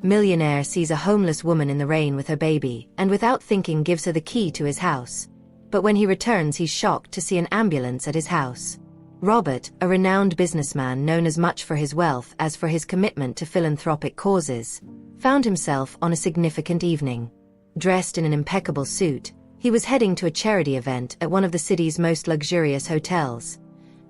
Millionaire sees a homeless woman in the rain with her baby, and without thinking gives her the key to his house. But when he returns, he's shocked to see an ambulance at his house. Robert, a renowned businessman known as much for his wealth as for his commitment to philanthropic causes, found himself on a significant evening. Dressed in an impeccable suit, he was heading to a charity event at one of the city's most luxurious hotels,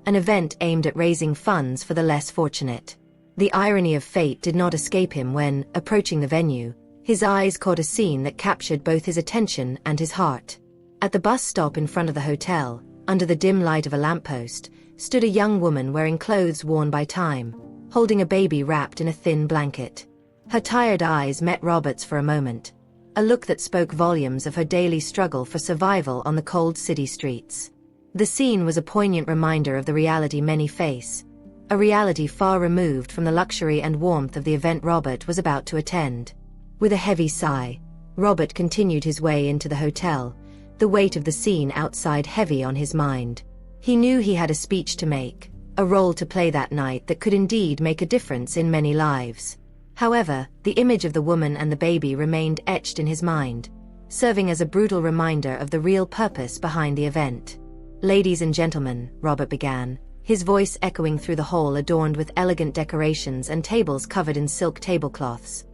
an event aimed at raising funds for the less fortunate. The irony of fate did not escape him when, approaching the venue, his eyes caught a scene that captured both his attention and his heart. At the bus stop in front of the hotel, under the dim light of a lamppost, stood a young woman wearing clothes worn by time, holding a baby wrapped in a thin blanket. Her tired eyes met Robert's for a moment, a look that spoke volumes of her daily struggle for survival on the cold city streets. The scene was a poignant reminder of the reality many face, a reality far removed from the luxury and warmth of the event Robert was about to attend. With a heavy sigh, Robert continued his way into the hotel, the weight of the scene outside heavy on his mind. He knew he had a speech to make, a role to play that night that could indeed make a difference in many lives. However, the image of the woman and the baby remained etched in his mind, serving as a brutal reminder of the real purpose behind the event. "Ladies and gentlemen," Robert began, his voice echoing through the hall adorned with elegant decorations and tables covered in silk tablecloths.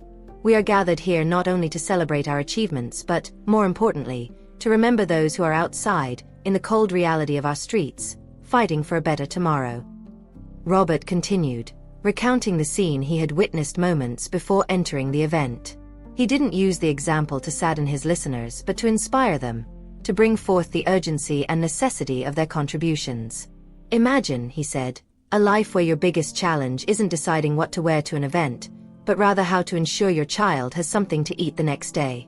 "We are gathered here not only to celebrate our achievements but, more importantly, to remember those who are outside, in the cold reality of our streets, fighting for a better tomorrow." Robert continued, recounting the scene he had witnessed moments before entering the event. He didn't use the example to sadden his listeners but to inspire them, to bring forth the urgency and necessity of their contributions. "Imagine," he said, "a life where your biggest challenge isn't deciding what to wear to an event, but rather how to ensure your child has something to eat the next day."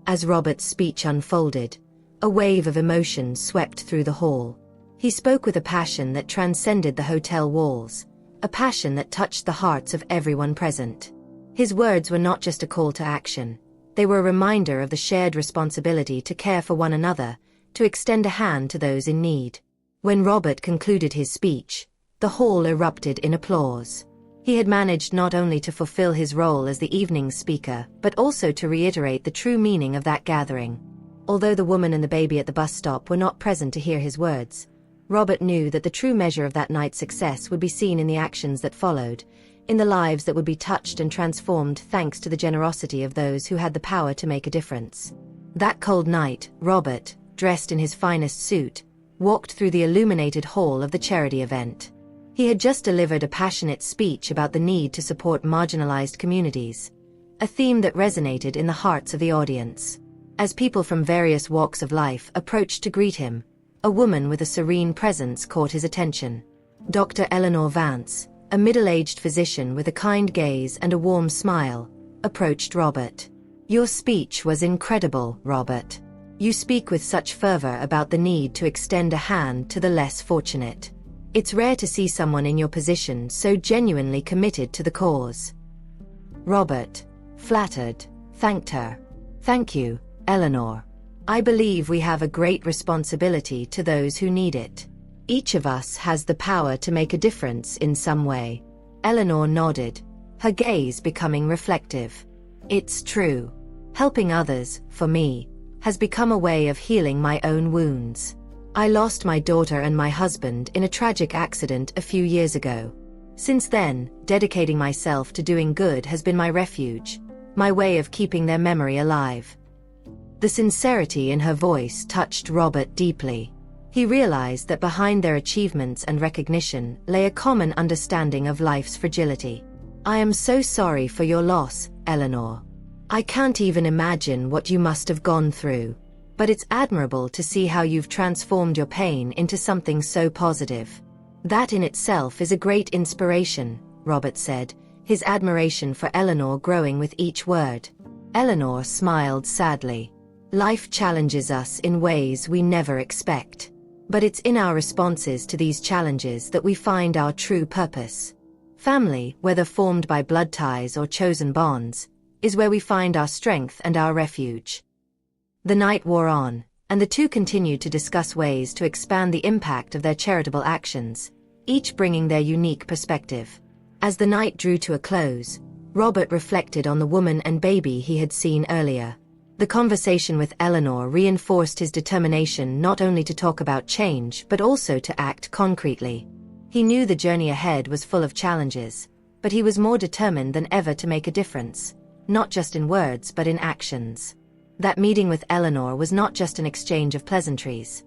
As Robert's speech unfolded, a wave of emotion swept through the hall. He spoke with a passion that transcended the hotel walls, a passion that touched the hearts of everyone present. His words were not just a call to action, they were a reminder of the shared responsibility to care for one another, to extend a hand to those in need. When Robert concluded his speech, the hall erupted in applause. He had managed not only to fulfill his role as the evening's speaker, but also to reiterate the true meaning of that gathering. Although the woman and the baby at the bus stop were not present to hear his words, Robert knew that the true measure of that night's success would be seen in the actions that followed, in the lives that would be touched and transformed thanks to the generosity of those who had the power to make a difference. That cold night, Robert, dressed in his finest suit, walked through the illuminated hall of the charity event. He had just delivered a passionate speech about the need to support marginalized communities, a theme that resonated in the hearts of the audience. As people from various walks of life approached to greet him, a woman with a serene presence caught his attention. Dr. Eleanor Vance, a middle-aged physician with a kind gaze and a warm smile, approached Robert. "Your speech was incredible, Robert. You speak with such fervor about the need to extend a hand to the less fortunate. It's rare to see someone in your position so genuinely committed to the cause." Robert, flattered, thanked her. "Thank you, Eleanor. I believe we have a great responsibility to those who need it. Each of us has the power to make a difference in some way." Eleanor nodded, her gaze becoming reflective. "It's true. Helping others, for me, has become a way of healing my own wounds. I lost my daughter and my husband in a tragic accident a few years ago. Since then, dedicating myself to doing good has been my refuge, my way of keeping their memory alive." The sincerity in her voice touched Robert deeply. He realized that behind their achievements and recognition lay a common understanding of life's fragility. "I am so sorry for your loss, Eleanor. I can't even imagine what you must have gone through. But it's admirable to see how you've transformed your pain into something so positive. That in itself is a great inspiration," Robert said, his admiration for Eleanor growing with each word. Eleanor smiled sadly. "Life challenges us in ways we never expect. But it's in our responses to these challenges that we find our true purpose. Family, whether formed by blood ties or chosen bonds, is where we find our strength and our refuge." The night wore on, and the two continued to discuss ways to expand the impact of their charitable actions, each bringing their unique perspective. As the night drew to a close, Robert reflected on the woman and baby he had seen earlier. The conversation with Eleanor reinforced his determination not only to talk about change but also to act concretely. He knew the journey ahead was full of challenges, but he was more determined than ever to make a difference, not just in words but in actions. That meeting with Eleanor was not just an exchange of pleasantries.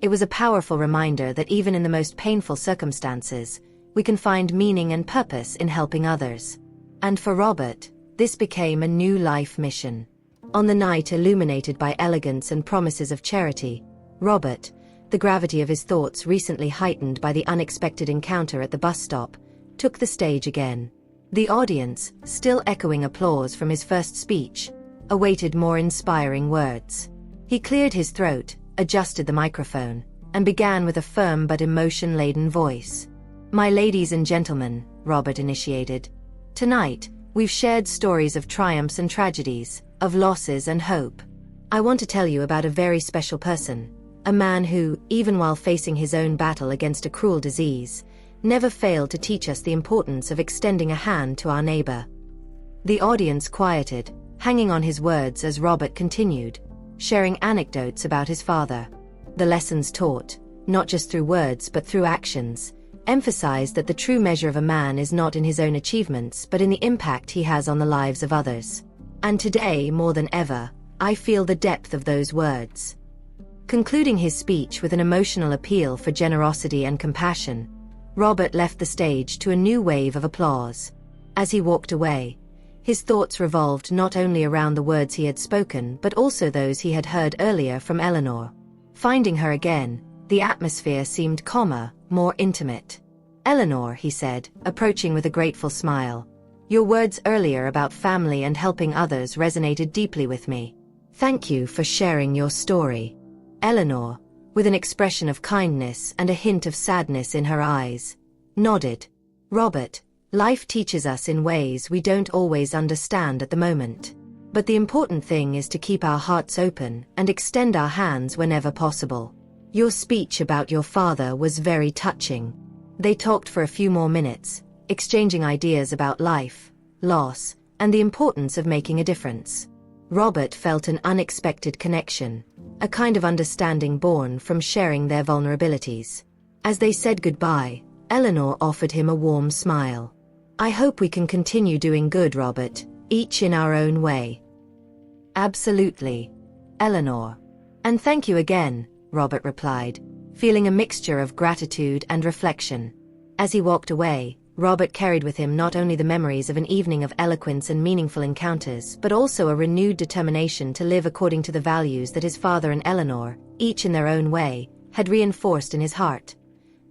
It was a powerful reminder that even in the most painful circumstances, we can find meaning and purpose in helping others. And for Robert, this became a new life mission. On the night illuminated by elegance and promises of charity, Robert, the gravity of his thoughts recently heightened by the unexpected encounter at the bus stop, took the stage again. The audience, still echoing applause from his first speech, awaited more inspiring words. He cleared his throat, adjusted the microphone, and began with a firm but emotion-laden voice. "My ladies and gentlemen," Robert initiated, "tonight, we've shared stories of triumphs and tragedies, of losses and hope. I want to tell you about a very special person, a man who, even while facing his own battle against a cruel disease, never failed to teach us the importance of extending a hand to our neighbor." The audience quieted, hanging on his words as Robert continued, sharing anecdotes about his father. The lessons taught, not just through words but through actions, emphasized that the true measure of a man is not in his own achievements but in the impact he has on the lives of others. And today, more than ever, I feel the depth of those words. Concluding his speech with an emotional appeal for generosity and compassion, Robert left the stage to a new wave of applause. As he walked away, his thoughts revolved not only around the words he had spoken but also those he had heard earlier from Eleanor. Finding her again, the atmosphere seemed calmer, more intimate. "Eleanor," he said, approaching with a grateful smile, "your words earlier about family and helping others resonated deeply with me. Thank you for sharing your story." Eleanor, with an expression of kindness and a hint of sadness in her eyes, nodded. "Robert, life teaches us in ways we don't always understand at the moment. But the important thing is to keep our hearts open and extend our hands whenever possible. Your speech about your father was very touching." They talked for a few more minutes, exchanging ideas about life, loss, and the importance of making a difference. Robert felt an unexpected connection, a kind of understanding born from sharing their vulnerabilities. As they said goodbye, Eleanor offered him a warm smile. "I hope we can continue doing good, Robert, each in our own way." "Absolutely, Eleanor. And thank you again," Robert replied, feeling a mixture of gratitude and reflection. As he walked away, Robert carried with him not only the memories of an evening of eloquence and meaningful encounters but also a renewed determination to live according to the values that his father and Eleanor, each in their own way, had reinforced in his heart: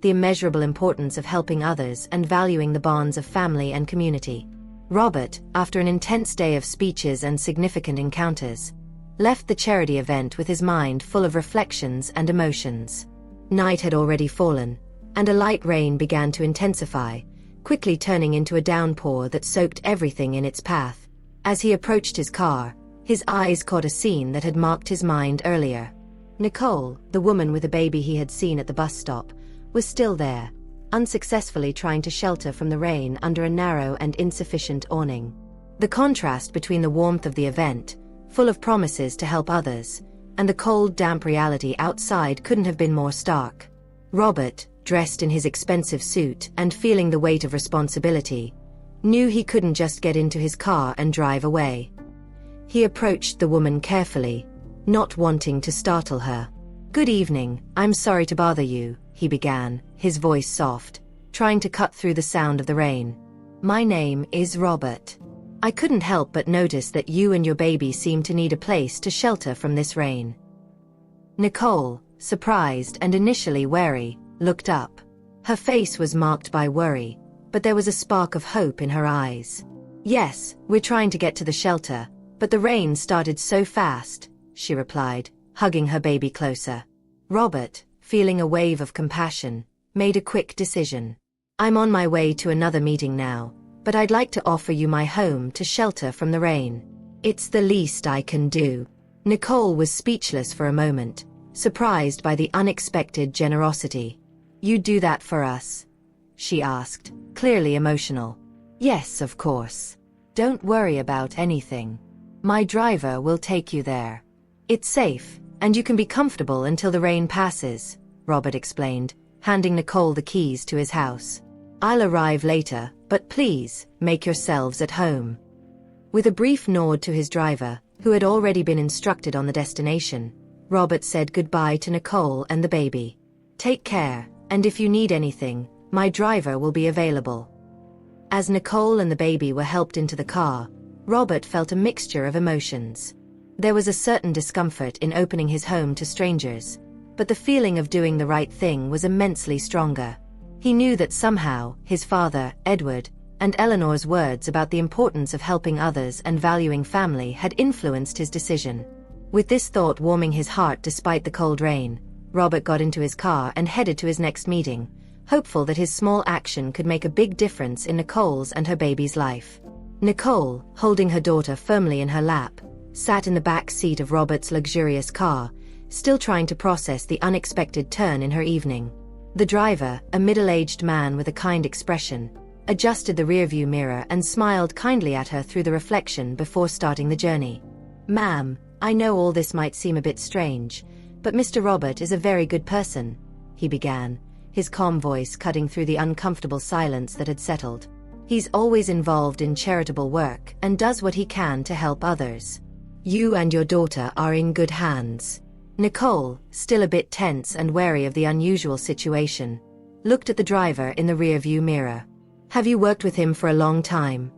the immeasurable importance of helping others and valuing the bonds of family and community. Robert, after an intense day of speeches and significant encounters, left the charity event with his mind full of reflections and emotions. Night had already fallen, and a light rain began to intensify, quickly turning into a downpour that soaked everything in its path. As he approached his car, his eyes caught a scene that had marked his mind earlier. Nicole, the woman with a baby he had seen at the bus stop, was still there, unsuccessfully trying to shelter from the rain under a narrow and insufficient awning. The contrast between the warmth of the event, full of promises to help others, and the cold, damp reality outside couldn't have been more stark. Robert, dressed in his expensive suit and feeling the weight of responsibility, knew he couldn't just get into his car and drive away. He approached the woman carefully, not wanting to startle her. "Good evening, I'm sorry to bother you," he began, his voice soft, trying to cut through the sound of the rain. "My name is Robert. I couldn't help but notice that you and your baby seem to need a place to shelter from this rain." Nicole, surprised and initially wary, looked up. Her face was marked by worry, but there was a spark of hope in her eyes. "Yes, we're trying to get to the shelter, but the rain started so fast," she replied, hugging her baby closer. Robert, feeling a wave of compassion, made a quick decision. "I'm on my way to another meeting now, but I'd like to offer you my home to shelter from the rain. It's the least I can do." Nicole was speechless for a moment, surprised by the unexpected generosity. "You'd do that for us?" she asked, clearly emotional. "Yes, of course. Don't worry about anything. My driver will take you there. It's safe, and you can be comfortable until the rain passes, Robert explained, handing Nicole the keys to his house. I'll arrive later, but please, make yourselves at home. With a brief nod to his driver, who had already been instructed on the destination, Robert said goodbye to Nicole and the baby. Take care, and if you need anything, my driver will be available. As Nicole and the baby were helped into the car, Robert felt a mixture of emotions. There was a certain discomfort in opening his home to strangers, but the feeling of doing the right thing was immensely stronger. He knew that somehow, his father, Edward, and Eleanor's words about the importance of helping others and valuing family had influenced his decision. With this thought warming his heart despite the cold rain, Robert got into his car and headed to his next meeting, hopeful that his small action could make a big difference in Nicole's and her baby's life. Nicole, holding her daughter firmly in her lap, sat in the back seat of Robert's luxurious car, still trying to process the unexpected turn in her evening. The driver, a middle-aged man with a kind expression, adjusted the rearview mirror and smiled kindly at her through the reflection before starting the journey. Ma'am, I know all this might seem a bit strange, but Mr. Robert is a very good person, he began, his calm voice cutting through the uncomfortable silence that had settled. He's always involved in charitable work and does what he can to help others. You and your daughter are in good hands. Nicole, still a bit tense and wary of the unusual situation, looked at the driver in the rearview mirror. Have you worked with him for a long time?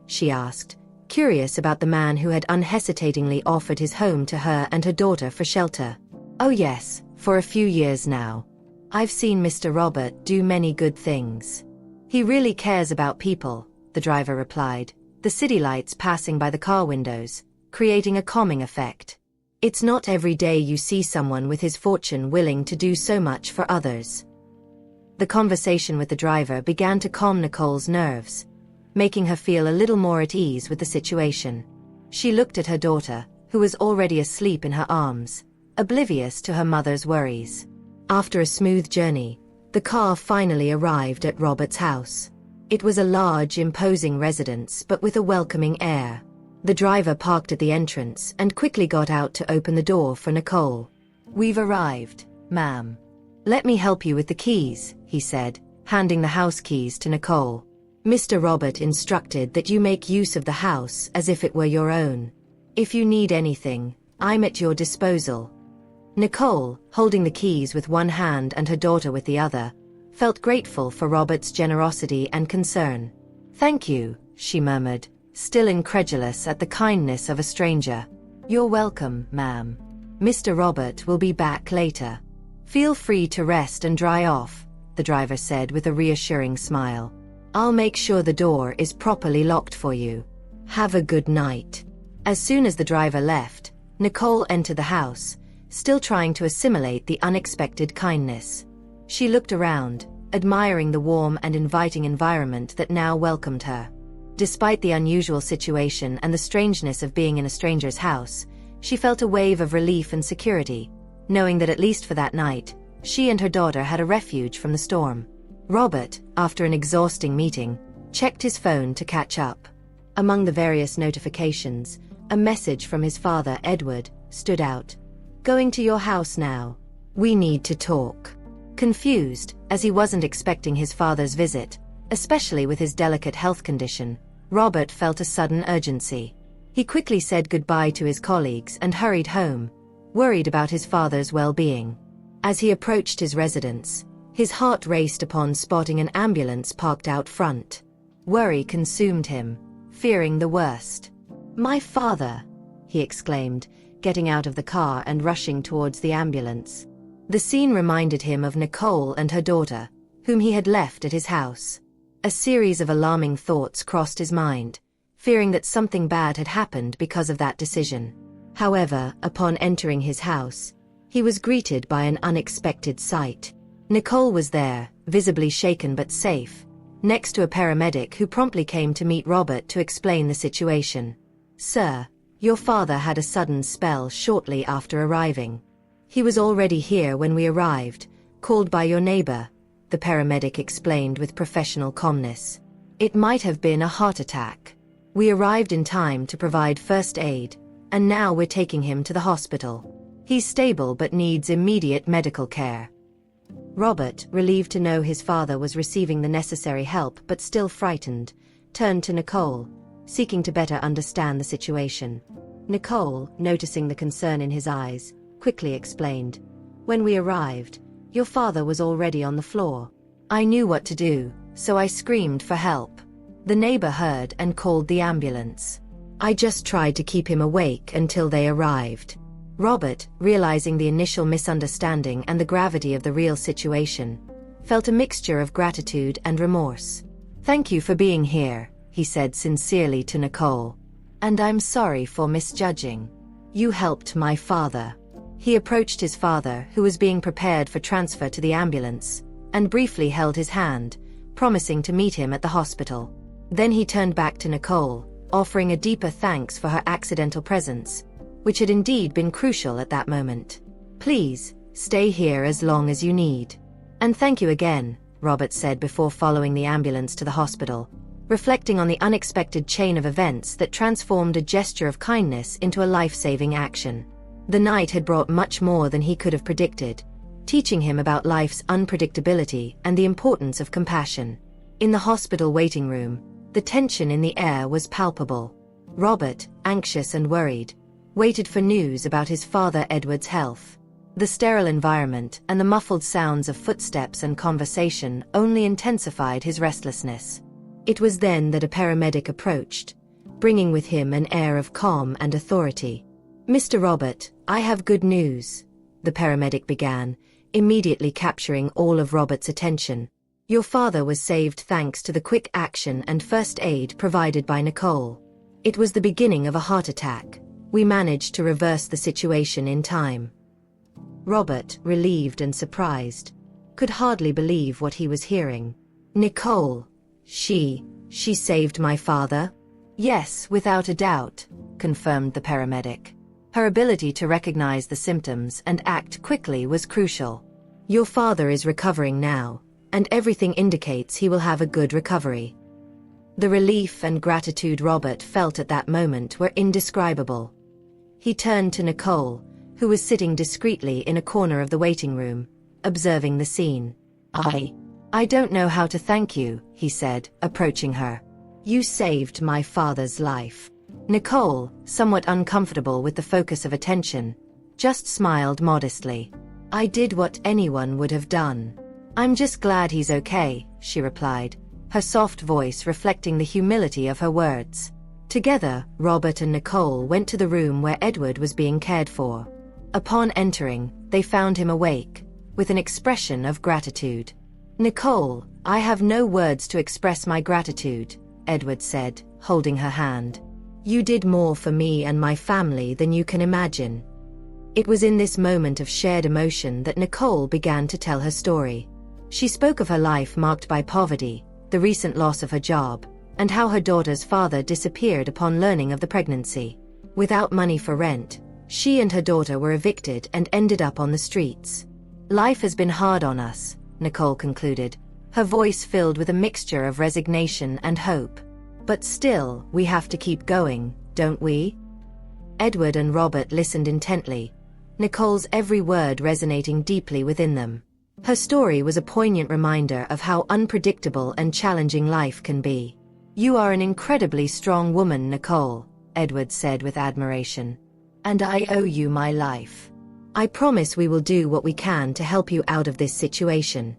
She asked, curious about the man who had unhesitatingly offered his home to her and her daughter for shelter. Oh yes, for a few years now. I've seen Mr. Robert do many good things. He really cares about people, the driver replied, the city lights passing by the car windows, creating a calming effect. It's not every day you see someone with his fortune willing to do so much for others. The conversation with the driver began to calm Nicole's nerves, making her feel a little more at ease with the situation. She looked at her daughter, who was already asleep in her arms, oblivious to her mother's worries. After a smooth journey, the car finally arrived at Robert's house. It was a large, imposing residence but with a welcoming air. The driver parked at the entrance and quickly got out to open the door for Nicole. We've arrived, ma'am. Let me help you with the keys, he said, handing the house keys to Nicole. Mr. Robert instructed that you make use of the house as if it were your own. If you need anything, I'm at your disposal. Nicole, holding the keys with one hand and her daughter with the other, felt grateful for Robert's generosity and concern. Thank you, she murmured, still incredulous at the kindness of a stranger. You're welcome, ma'am. Mr. Robert will be back later. Feel free to rest and dry off, the driver said with a reassuring smile. I'll make sure the door is properly locked for you. Have a good night. As soon as the driver left, Nicole entered the house, still trying to assimilate the unexpected kindness. She looked around, admiring the warm and inviting environment that now welcomed her. Despite the unusual situation and the strangeness of being in a stranger's house, she felt a wave of relief and security, knowing that at least for that night, she and her daughter had a refuge from the storm. Robert, after an exhausting meeting, checked his phone to catch up. Among the various notifications, a message from his father, Edward, stood out. Going to your house now. We need to talk. Confused, as he wasn't expecting his father's visit, especially with his delicate health condition, Robert felt a sudden urgency. He quickly said goodbye to his colleagues and hurried home, worried about his father's well-being. As he approached his residence, his heart raced upon spotting an ambulance parked out front. Worry consumed him, fearing the worst. My father, he exclaimed, getting out of the car and rushing towards the ambulance. The scene reminded him of Nicole and her daughter, whom he had left at his house. A series of alarming thoughts crossed his mind, fearing that something bad had happened because of that decision. However, upon entering his house, he was greeted by an unexpected sight. Nicole was there, visibly shaken but safe, next to a paramedic who promptly came to meet Robert to explain the situation. Sir, your father had a sudden spell shortly after arriving. He was already here when we arrived, called by your neighbor, the paramedic explained with professional calmness. It might have been a heart attack. We arrived in time to provide first aid, and now we're taking him to the hospital. He's stable but needs immediate medical care. Robert, relieved to know his father was receiving the necessary help but still frightened, turned to Nicole, seeking to better understand the situation. Nicole, noticing the concern in his eyes, quickly explained. When we arrived, your father was already on the floor. I knew what to do, so I screamed for help. The neighbor heard and called the ambulance. I just tried to keep him awake until they arrived. Robert, realizing the initial misunderstanding and the gravity of the real situation, felt a mixture of gratitude and remorse. Thank you for being here, he said sincerely to Nicole. And I'm sorry for misjudging. You helped my father. He approached his father, who was being prepared for transfer to the ambulance, and briefly held his hand, promising to meet him at the hospital. Then he turned back to Nicole, offering a deeper thanks for her accidental presence, which had indeed been crucial at that moment. Please, stay here as long as you need. And thank you again, Robert said before following the ambulance to the hospital, reflecting on the unexpected chain of events that transformed a gesture of kindness into a life-saving action. The night had brought much more than he could have predicted, teaching him about life's unpredictability and the importance of compassion. In the hospital waiting room, the tension in the air was palpable. Robert, anxious and worried, waited for news about his father Edward's health. The sterile environment and the muffled sounds of footsteps and conversation only intensified his restlessness. It was then that a paramedic approached, bringing with him an air of calm and authority. Mr. Robert, I have good news, the paramedic began, immediately capturing all of Robert's attention. Your father was saved thanks to the quick action and first aid provided by Nicole. It was the beginning of a heart attack. We managed to reverse the situation in time. Robert, relieved and surprised, could hardly believe what he was hearing. Nicole, she saved my father? Yes, without a doubt, confirmed the paramedic. Her ability to recognize the symptoms and act quickly was crucial. Your father is recovering now, and everything indicates he will have a good recovery. The relief and gratitude Robert felt at that moment were indescribable. He turned to Nicole, who was sitting discreetly in a corner of the waiting room, observing the scene. I don't know how to thank you, he said, approaching her. You saved my father's life. Nicole, somewhat uncomfortable with the focus of attention, just smiled modestly. I did what anyone would have done. I'm just glad he's okay, she replied, her soft voice reflecting the humility of her words. Together, Robert and Nicole went to the room where Edward was being cared for. Upon entering, they found him awake, with an expression of gratitude. Nicole, I have no words to express my gratitude, Edward said, holding her hand. You did more for me and my family than you can imagine. It was in this moment of shared emotion that Nicole began to tell her story. She spoke of her life marked by poverty, the recent loss of her job, and how her daughter's father disappeared upon learning of the pregnancy. Without money for rent, she and her daughter were evicted and ended up on the streets. Life has been hard on us, Nicole concluded, her voice filled with a mixture of resignation and hope. But still, we have to keep going, don't we? Edward and Robert listened intently, Nicole's every word resonating deeply within them. Her story was a poignant reminder of how unpredictable and challenging life can be. You are an incredibly strong woman, Nicole, Edward said with admiration. And I owe you my life. I promise we will do what we can to help you out of this situation.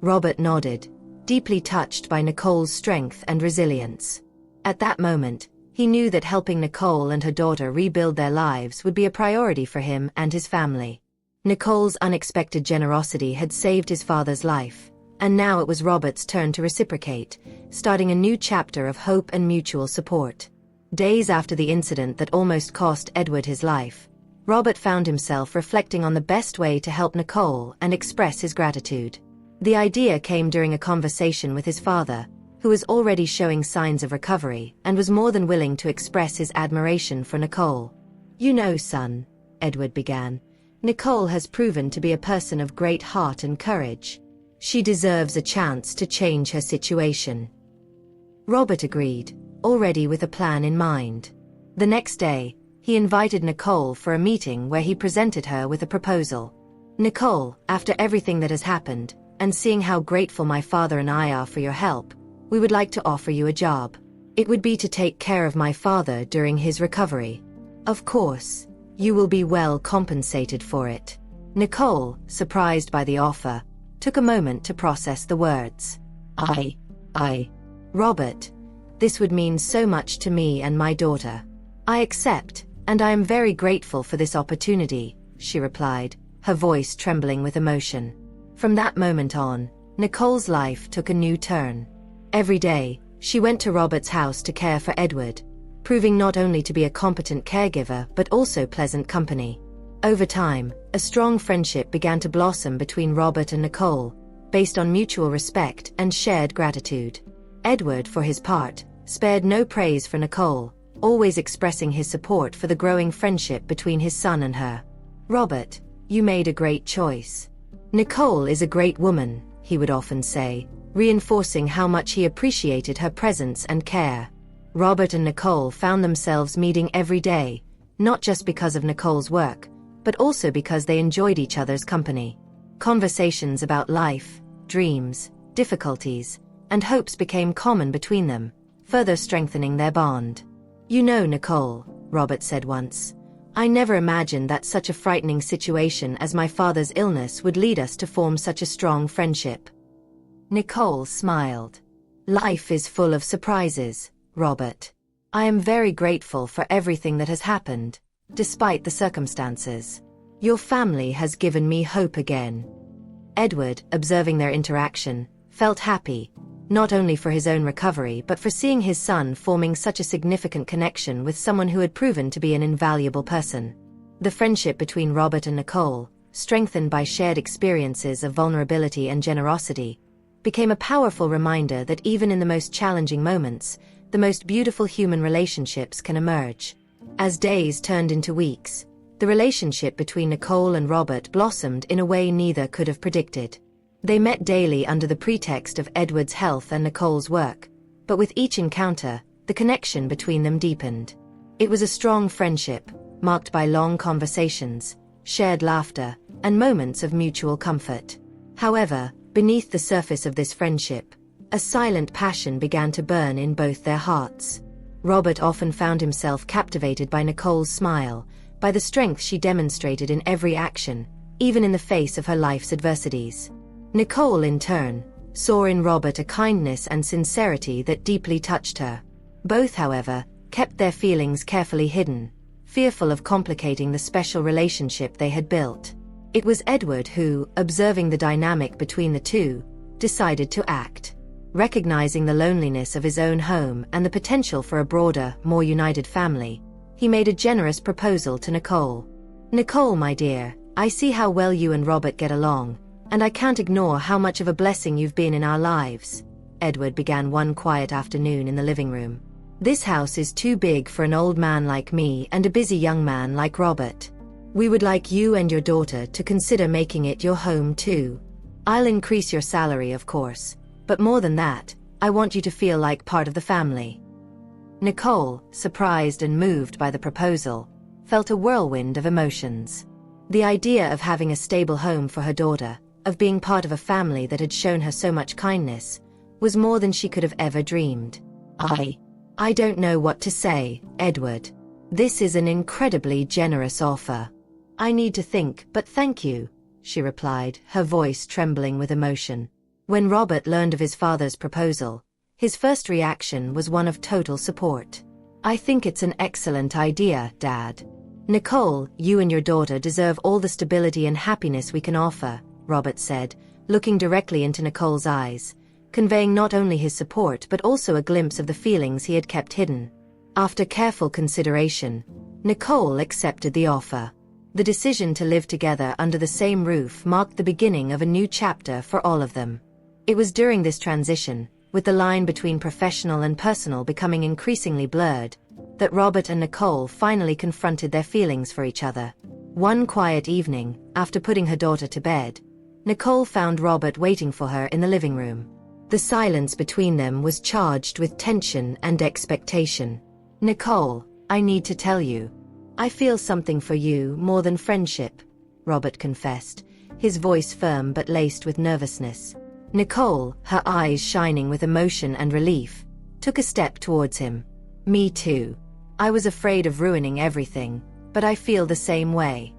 Robert nodded, deeply touched by Nicole's strength and resilience. At that moment, he knew that helping Nicole and her daughter rebuild their lives would be a priority for him and his family. Nicole's unexpected generosity had saved his father's life, and now it was Robert's turn to reciprocate, starting a new chapter of hope and mutual support. Days after the incident that almost cost Edward his life, Robert found himself reflecting on the best way to help Nicole and express his gratitude. The idea came during a conversation with his father, who was already showing signs of recovery and was more than willing to express his admiration for Nicole. You know, son, Edward began, Nicole has proven to be a person of great heart and courage. She deserves a chance to change her situation. Robert agreed, already with a plan in mind. The next day, he invited Nicole for a meeting where he presented her with a proposal. "Nicole, after everything that has happened, and seeing how grateful my father and I are for your help, we would like to offer you a job. It would be to take care of my father during his recovery. Of course, you will be well compensated for it." Nicole, surprised by the offer, took a moment to process the words. I. Robert, this would mean so much to me and my daughter. I accept, and I am very grateful for this opportunity, she replied, her voice trembling with emotion. From that moment on, Nicole's life took a new turn. Every day, she went to Robert's house to care for Edward, proving not only to be a competent caregiver but also pleasant company. Over time, a strong friendship began to blossom between Robert and Nicole, based on mutual respect and shared gratitude. Edward, for his part, spared no praise for Nicole, always expressing his support for the growing friendship between his son and her. "Robert, you made a great choice. Nicole is a great woman," he would often say, reinforcing how much he appreciated her presence and care. Robert and Nicole found themselves meeting every day, not just because of Nicole's work, but also because they enjoyed each other's company. Conversations about life, dreams, difficulties, and hopes became common between them, further strengthening their bond. "You know, Nicole," Robert said once, "I never imagined that such a frightening situation as my father's illness would lead us to form such a strong friendship." Nicole smiled. "Life is full of surprises, Robert. I am very grateful for everything that has happened, despite the circumstances. Your family has given me hope again." Edward, observing their interaction, felt happy, not only for his own recovery but for seeing his son forming such a significant connection with someone who had proven to be an invaluable person. The friendship between Robert and Nicole, strengthened by shared experiences of vulnerability and generosity, became a powerful reminder that even in the most challenging moments, the most beautiful human relationships can emerge. As days turned into weeks, the relationship between Nicole and Robert blossomed in a way neither could have predicted. They met daily under the pretext of Edward's health and Nicole's work, but with each encounter, the connection between them deepened. It was a strong friendship, marked by long conversations, shared laughter, and moments of mutual comfort. However, beneath the surface of this friendship, a silent passion began to burn in both their hearts. Robert often found himself captivated by Nicole's smile, by the strength she demonstrated in every action, even in the face of her life's adversities. Nicole, in turn, saw in Robert a kindness and sincerity that deeply touched her. Both, however, kept their feelings carefully hidden, fearful of complicating the special relationship they had built. It was Edward who, observing the dynamic between the two, decided to act. Recognizing the loneliness of his own home and the potential for a broader, more united family, he made a generous proposal to Nicole. "Nicole, my dear, I see how well you and Robert get along, and I can't ignore how much of a blessing you've been in our lives," Edward began one quiet afternoon in the living room. "This house is too big for an old man like me and a busy young man like Robert. We would like you and your daughter to consider making it your home too. I'll increase your salary, of course, but more than that, I want you to feel like part of the family." Nicole, surprised and moved by the proposal, felt a whirlwind of emotions. The idea of having a stable home for her daughter, of being part of a family that had shown her so much kindness, was more than she could have ever dreamed. I don't know what to say, Edward. This is an incredibly generous offer. I need to think, but thank you, she replied, her voice trembling with emotion. When Robert learned of his father's proposal, his first reaction was one of total support. "I think it's an excellent idea, Dad. Nicole, you and your daughter deserve all the stability and happiness we can offer," Robert said, looking directly into Nicole's eyes, conveying not only his support but also a glimpse of the feelings he had kept hidden. After careful consideration, Nicole accepted the offer. The decision to live together under the same roof marked the beginning of a new chapter for all of them. It was during this transition, with the line between professional and personal becoming increasingly blurred, that Robert and Nicole finally confronted their feelings for each other. One quiet evening, after putting her daughter to bed, Nicole found Robert waiting for her in the living room. The silence between them was charged with tension and expectation. "Nicole, I need to tell you. I feel something for you more than friendship," Robert confessed, his voice firm but laced with nervousness. Nicole, her eyes shining with emotion and relief, took a step towards him. "Me too. I was afraid of ruining everything, but I feel the same way."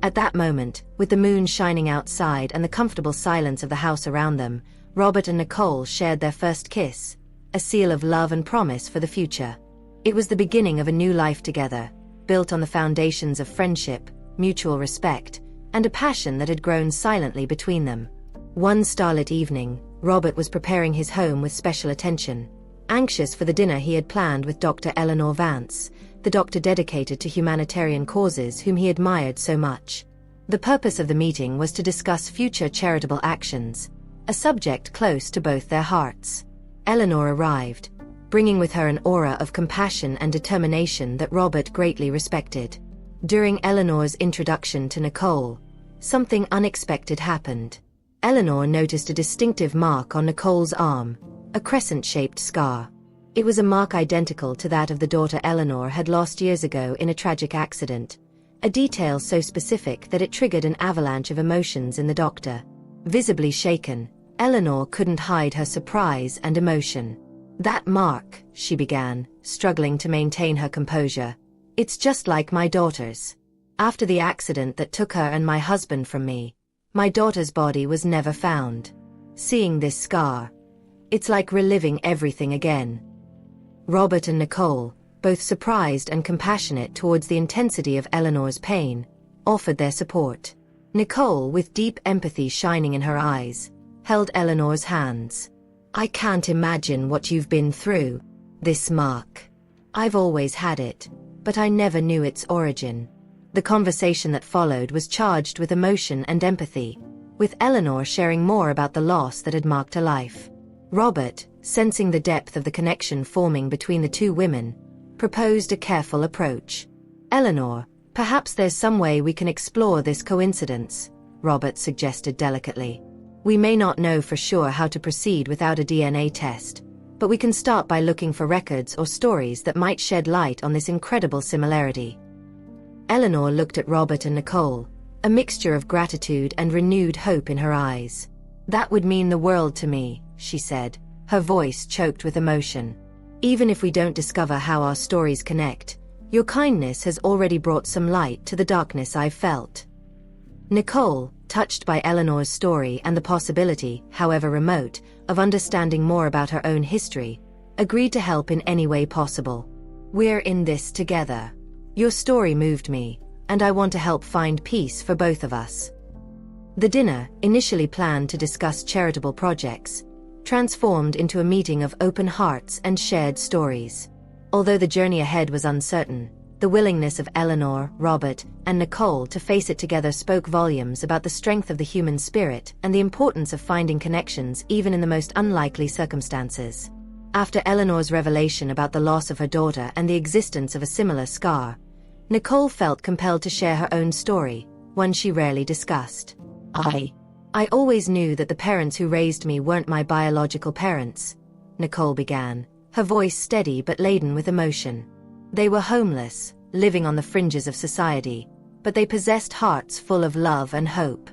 At that moment, with the moon shining outside and the comfortable silence of the house around them, Robert and Nicole shared their first kiss, a seal of love and promise for the future. It was the beginning of a new life together, built on the foundations of friendship, mutual respect, and a passion that had grown silently between them. One starlit evening, Robert was preparing his home with special attention, anxious for the dinner he had planned with Dr. Eleanor Vance, the doctor dedicated to humanitarian causes whom he admired so much. The purpose of the meeting was to discuss future charitable actions, a subject close to both their hearts. Eleanor arrived, bringing with her an aura of compassion and determination that Robert greatly respected. During Eleanor's introduction to Nicole, something unexpected happened. Eleanor noticed a distinctive mark on Nicole's arm, a crescent-shaped scar. It was a mark identical to that of the daughter Eleanor had lost years ago in a tragic accident, a detail so specific that it triggered an avalanche of emotions in the doctor. Visibly shaken, Eleanor couldn't hide her surprise and emotion. "That mark," she began, struggling to maintain her composure. "It's just like my daughter's. After the accident that took her and my husband from me, my daughter's body was never found. Seeing this scar, it's like reliving everything again." Robert and Nicole, both surprised and compassionate towards the intensity of Eleanor's pain, offered their support. Nicole, with deep empathy shining in her eyes, held Eleanor's hands. "I can't imagine what you've been through. This mark. I've always had it, but I never knew its origin." The conversation that followed was charged with emotion and empathy, with Eleanor sharing more about the loss that had marked her life. Robert, sensing the depth of the connection forming between the two women, proposed a careful approach. "Eleanor, perhaps there's some way we can explore this coincidence," Robert suggested delicately. "We may not know for sure how to proceed without a DNA test, but we can start by looking for records or stories that might shed light on this incredible similarity." Eleanor looked at Robert and Nicole, a mixture of gratitude and renewed hope in her eyes. "That would mean the world to me," she said, her voice choked with emotion. "Even if we don't discover how our stories connect, your kindness has already brought some light to the darkness I've felt." Nicole, touched by Eleanor's story and the possibility, however remote, of understanding more about her own history, agreed to help in any way possible. "We're in this together. Your story moved me, and I want to help find peace for both of us." The dinner, initially planned to discuss charitable projects, transformed into a meeting of open hearts and shared stories. Although the journey ahead was uncertain, the willingness of Eleanor, Robert, and Nicole to face it together spoke volumes about the strength of the human spirit and the importance of finding connections even in the most unlikely circumstances. After Eleanor's revelation about the loss of her daughter and the existence of a similar scar, Nicole felt compelled to share her own story, one she rarely discussed. I always knew that the parents who raised me weren't my biological parents," Nicole began, her voice steady but laden with emotion. "They were homeless, living on the fringes of society, but they possessed hearts full of love and hope."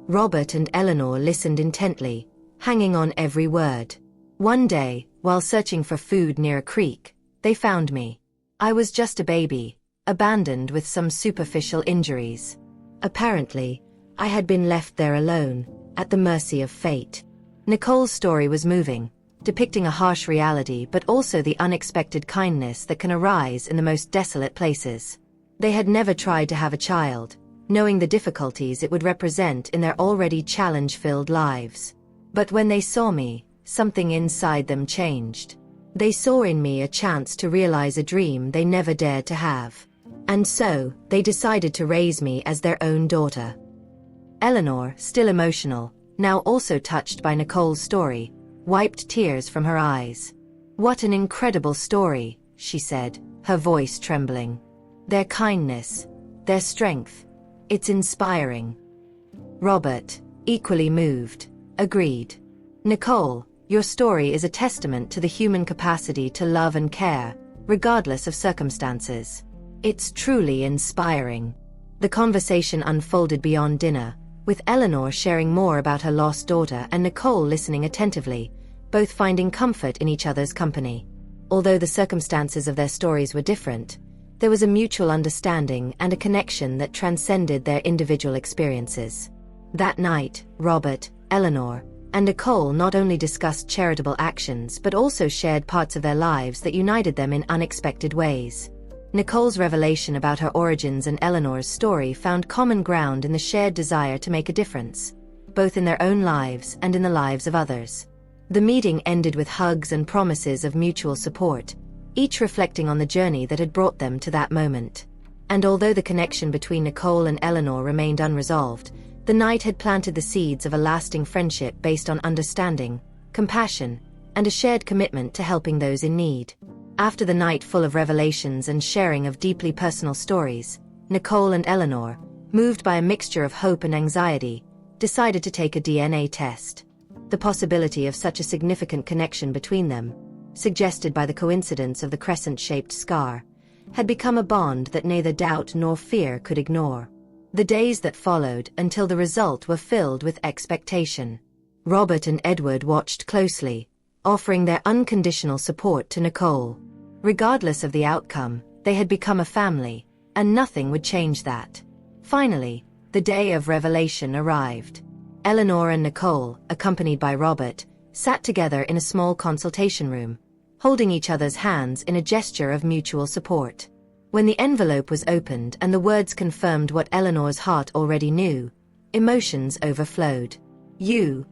Robert and Eleanor listened intently, hanging on every word. "One day, while searching for food near a creek, they found me. I was just a baby, abandoned with some superficial injuries. Apparently, I had been left there alone, at the mercy of fate." Nicole's story was moving, depicting a harsh reality but also the unexpected kindness that can arise in the most desolate places. They had never tried to have a child, knowing the difficulties it would represent in their already challenge-filled lives. But when they saw me, something inside them changed. They saw in me a chance to realize a dream they never dared to have. And so, they decided to raise me as their own daughter. Eleanor, still emotional, now also touched by Nicole's story, wiped tears from her eyes. "What an incredible story," she said, her voice trembling. "Their kindness, their strength, it's inspiring." Robert, equally moved, agreed. Nicole, your story is a testament to the human capacity to love and care, regardless of circumstances. It's truly inspiring. The conversation unfolded beyond dinner, with Eleanor sharing more about her lost daughter and Nicole listening attentively, both finding comfort in each other's company. Although the circumstances of their stories were different, there was a mutual understanding and a connection that transcended their individual experiences. That night, Robert, Eleanor, and Nicole not only discussed charitable actions but also shared parts of their lives that united them in unexpected ways. Nicole's revelation about her origins and Eleanor's story found common ground in the shared desire to make a difference, both in their own lives and in the lives of others. The meeting ended with hugs and promises of mutual support, each reflecting on the journey that had brought them to that moment. And although the connection between Nicole and Eleanor remained unresolved, the night had planted the seeds of a lasting friendship based on understanding, compassion, and a shared commitment to helping those in need. After the night full of revelations and sharing of deeply personal stories, Nicole and Eleanor, moved by a mixture of hope and anxiety, decided to take a DNA test. The possibility of such a significant connection between them, suggested by the coincidence of the crescent-shaped scar, had become a bond that neither doubt nor fear could ignore. The days that followed until the result were filled with expectation. Robert and Edward watched closely, offering their unconditional support to Nicole. Regardless of the outcome, they had become a family, and nothing would change that. Finally, the day of revelation arrived. Eleanor and Nicole, accompanied by Robert, sat together in a small consultation room, holding each other's hands in a gesture of mutual support. When the envelope was opened and the words confirmed what Eleanor's heart already knew, emotions overflowed. You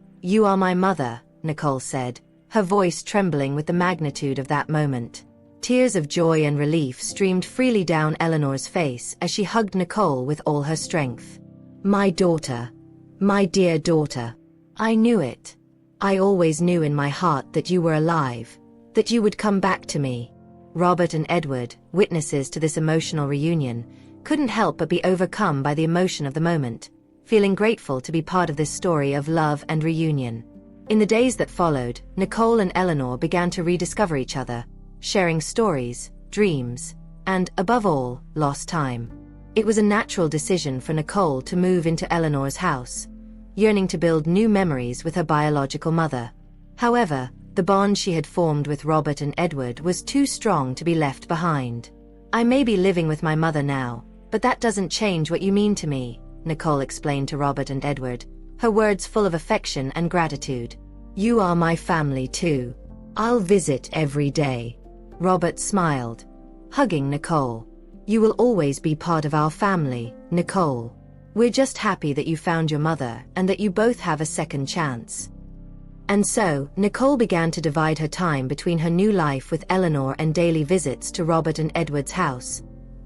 are my mother," Nicole said, her voice trembling with the magnitude of that moment. Tears of joy and relief streamed freely down Eleanor's face as she hugged Nicole with all her strength. "My daughter. My dear daughter. I knew it. I always knew in my heart that you were alive, that you would come back to me." Robert and Edward, witnesses to this emotional reunion, couldn't help but be overcome by the emotion of the moment, feeling grateful to be part of this story of love and reunion. In the days that followed, Nicole and Eleanor began to rediscover each other, sharing stories, dreams, and, above all, lost time. It was a natural decision for Nicole to move into Eleanor's house, yearning to build new memories with her biological mother. However, the bond she had formed with Robert and Edward was too strong to be left behind. "I may be living with my mother now, but that doesn't change what you mean to me," Nicole explained to Robert and Edward, her words full of affection and gratitude. "You are my family too. I'll visit every day." Robert smiled, hugging Nicole. "You will always be part of our family, Nicole. We're just happy that you found your mother and that you both have a second chance." And so, Nicole began to divide her time between her new life with Eleanor and daily visits to Robert and Edward's house,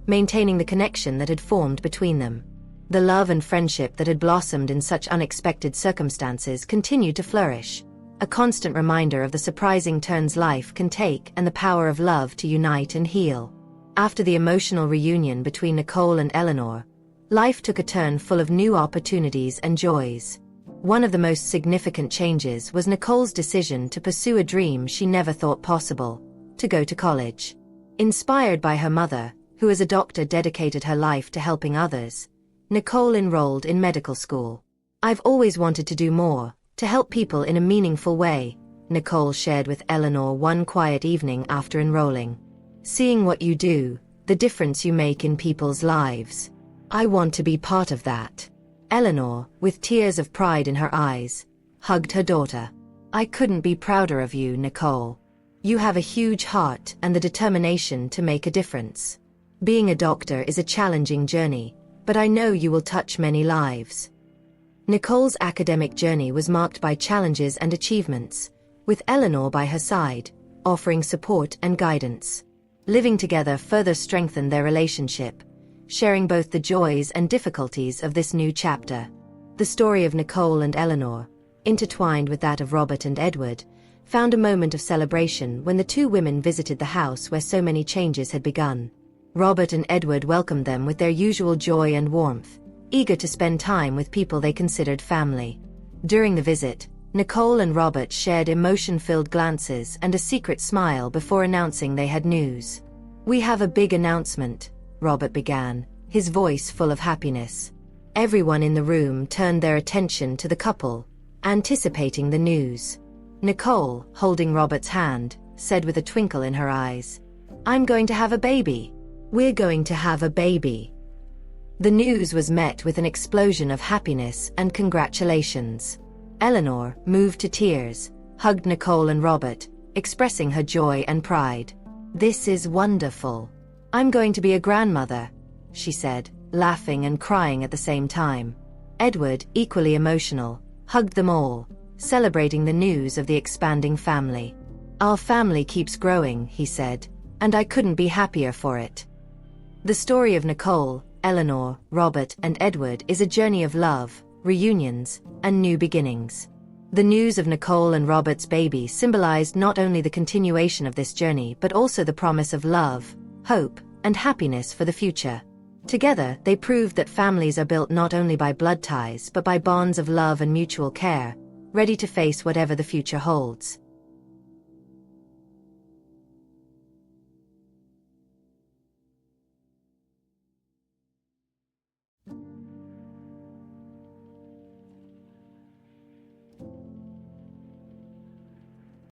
maintaining the connection that had formed between them. The love and friendship that had blossomed in such unexpected circumstances continued to flourish, a constant reminder of the surprising turns life can take and the power of love to unite and heal. After the emotional reunion between Nicole and Eleanor, life took a turn full of new opportunities and joys. One of the most significant changes was Nicole's decision to pursue a dream she never thought possible: to go to college. Inspired by her mother, who as a doctor dedicated her life to helping others, Nicole enrolled in medical school. "I've always wanted to do more, to help people in a meaningful way," Nicole shared with Eleanor one quiet evening after enrolling. "Seeing what you do, the difference you make in people's lives. I want to be part of that." Eleanor, with tears of pride in her eyes, hugged her daughter. "I couldn't be prouder of you, Nicole. You have a huge heart and the determination to make a difference. Being a doctor is a challenging journey, but I know you will touch many lives." Nicole's academic journey was marked by challenges and achievements, with Eleanor by her side, offering support and guidance. Living together further strengthened their relationship, sharing both the joys and difficulties of this new chapter. The story of Nicole and Eleanor, intertwined with that of Robert and Edward, found a moment of celebration when the two women visited the house where so many changes had begun. Robert and Edward welcomed them with their usual joy and warmth, eager to spend time with people they considered family. During the visit, Nicole and Robert shared emotion-filled glances and a secret smile before announcing they had news. "We have a big announcement," Robert began, his voice full of happiness. Everyone in the room turned their attention to the couple, anticipating the news. Nicole, holding Robert's hand, said with a twinkle in her eyes, "I'm going to have a baby. We're going to have a baby." The news was met with an explosion of happiness and congratulations. Eleanor, moved to tears, hugged Nicole and Robert, expressing her joy and pride. "This is wonderful. I'm going to be a grandmother," she said, laughing and crying at the same time. Edward, equally emotional, hugged them all, celebrating the news of the expanding family. "Our family keeps growing," he said, "and I couldn't be happier for it." The story of Nicole, Eleanor, Robert, and Edward is a journey of love, reunions, and new beginnings. The news of Nicole and Robert's baby symbolized not only the continuation of this journey but also the promise of love, hope, and happiness for the future. Together, they proved that families are built not only by blood ties but by bonds of love and mutual care, ready to face whatever the future holds.